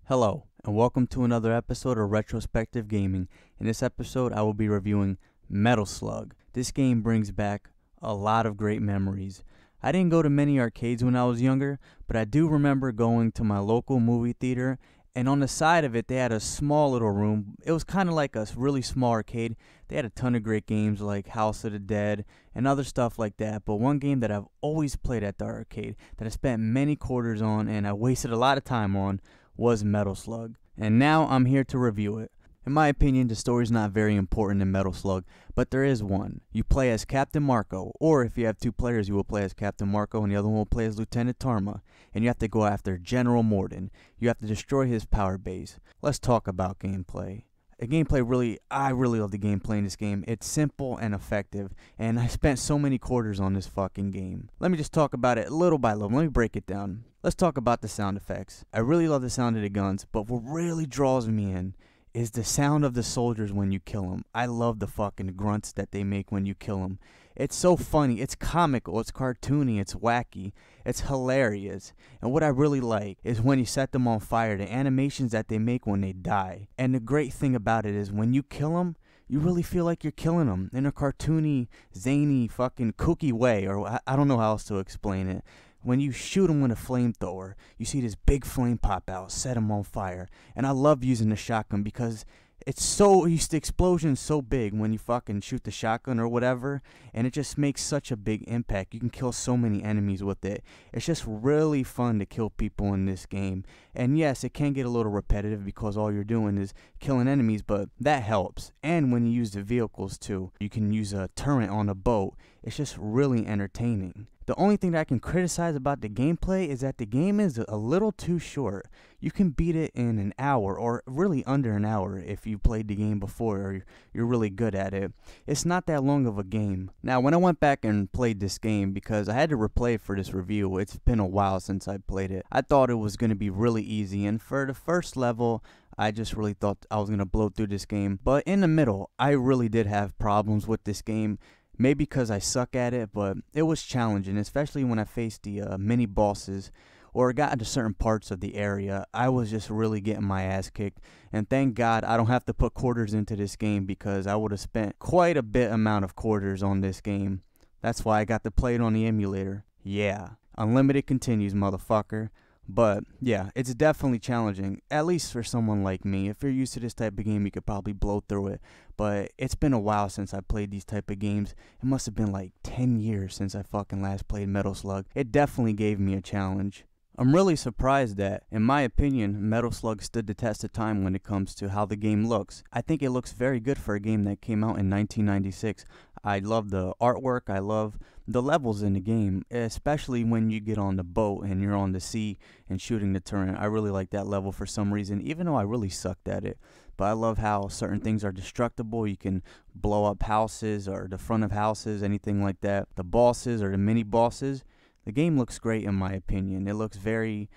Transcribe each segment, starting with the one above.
Hello, and welcome to another episode of Retrospective Gaming. In this episode, I will be reviewing Metal Slug. This game brings back a lot of great memories. I didn't go to many arcades when I was younger, but I do remember going to my local movie theater, and on the side of it, they had a small little room. It was kind of like a really small arcade. They had a ton of great games like House of the Dead and other stuff like that, but one game that I've always played at the arcade, that I spent many quarters on, and I wasted a lot of time on, was Metal Slug, and now I'm here to review it. In my opinion, the story's not very important in Metal Slug, but there is one. You play as Captain Marco, or if you have two players, you will play as Captain Marco and the other one will play as Lieutenant Tarma, and you have to go after General Morden. You have to destroy his power base. Let's talk about gameplay. I really love the gameplay in this game. It's simple and effective, and I spent so many quarters on this fucking game. Let me just talk about it little by little. Let me break it down. Let's talk about the sound effects. I really love the sound of the guns, but what really draws me in is the sound of the soldiers when you kill them. I love the fucking grunts that they make when you kill them. It's so funny, it's comical, it's cartoony, it's wacky, it's hilarious. And what I really like is when you set them on fire, the animations that they make when they die. And the great thing about it is when you kill them, you really feel like you're killing them in a cartoony, zany, fucking kooky way, or I don't know how else to explain it. When you shoot them with a flamethrower, you see this big flame pop out, set them on fire. And I love using the shotgun because the explosion's so big when you fucking shoot the shotgun or whatever, and it just makes such a big impact. You can kill so many enemies with it. It's just really fun to kill people in this game. And yes, it can get a little repetitive because all you're doing is killing enemies, but that helps. And when you use the vehicles too, you can use a turret on a boat. It's just really entertaining. The only thing that I can criticize about the gameplay is that the game is a little too short. You can beat it in an hour, or really under an hour if you played the game before or you're really good at it. It's not that long of a game. Now, when I went back and played this game, because I had to replay it for this review, it's been a while since I played it, I thought it was going to be really easy, and for the first level, I just really thought I was going to blow through this game. But in the middle, I really did have problems with this game. Maybe because I suck at it, but it was challenging, especially when I faced the mini bosses or got into certain parts of the area. I was just really getting my ass kicked, and thank God I don't have to put quarters into this game because I would have spent quite a bit amount of quarters on this game. That's why I got to play it on the emulator. Yeah, unlimited continues, motherfucker. But yeah, it's definitely challenging, at least for someone like me. If you're used to this type of game, you could probably blow through it. But it's been a while since I played these type of games. It must have been like 10 years since I fucking last played Metal Slug. It definitely gave me a challenge. I'm really surprised that, in my opinion, Metal Slug stood the test of time when it comes to how the game looks. I think it looks very good for a game that came out in 1996. I love the artwork, I love the levels in the game, especially when you get on the boat and you're on the sea and shooting the turret. I really like that level for some reason, even though I really sucked at it. But I love how certain things are destructible. You can blow up houses or the front of houses, anything like that. The bosses or the mini bosses. The game looks great in my opinion. It looks very,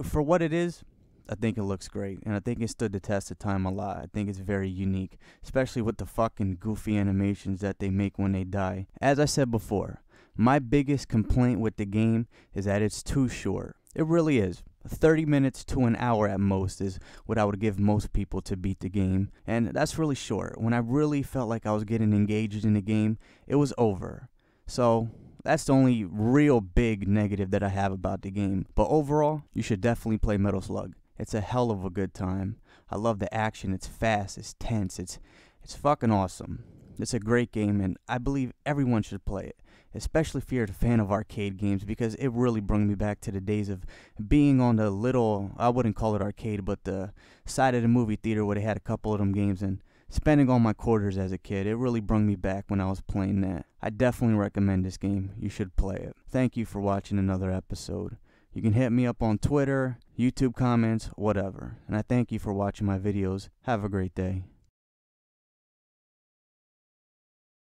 for what it is, I think it looks great. And I think it stood the test of time a lot. I think it's very unique, especially with the fucking goofy animations that they make when they die. As I said before, my biggest complaint with the game is that it's too short. It really is. 30 minutes to an hour at most is what I would give most people to beat the game. And that's really short. When I really felt like I was getting engaged in the game, it was over. So that's the only real big negative that I have about the game. But overall, you should definitely play Metal Slug. It's a hell of a good time. I love the action. It's fast. It's tense. It's fucking awesome. It's a great game, and I believe everyone should play it, especially if you're a fan of arcade games, because it really brought me back to the days of being on the little, I wouldn't call it arcade, but the side of the movie theater where they had a couple of them games, and spending all my quarters as a kid. It really brought me back when I was playing that. I definitely recommend this game. You should play it. Thank you for watching another episode. You can hit me up on Twitter, YouTube comments, whatever. And I thank you for watching my videos. Have a great day.